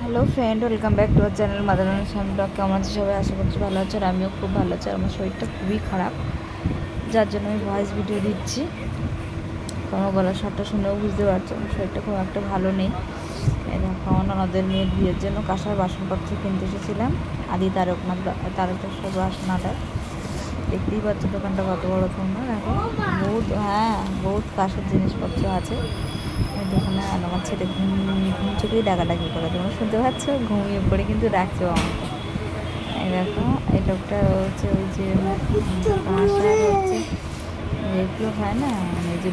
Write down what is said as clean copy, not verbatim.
Hello friend, welcome back to our channel mother some blog. কেমন আছে সবাই? আশা করছি ভালো আছে, আর আমিও খুব ভালো আছি। আর আমার শরীরটা খুবই খারাপ, যার জন্য আমি ভয়েস ভিডিও দিচ্ছি। কোনো গলার স্বরটা শুনেও বুঝতে পারছো আমার শরীরটা খুব একটা ভালো নেই। দেখো, ননদের মেয়ের বিয়ের জন্য কাঁসার বাসনপত্র কিনতে এসেছিলাম আদি তারকেশ্বর বাসনাদার। দেখতেই পাচ্ছ দোকানটা কত বড় তোমরা। দেখো, বহুত কাঁসার জিনিসপত্র আছে। দোকানে আমার ছেলে ঘুম চোখেই ডাকাডাকি করে, তোমরা শুনতে পাচ্ছ, ঘুমিয়ে পড়ে কিন্তু ডাকছো আমাকে। এই দেখো, এই লোকটা হচ্ছে ওই যে কাঁসার হচ্ছে এগুলো হয় না, মানে যে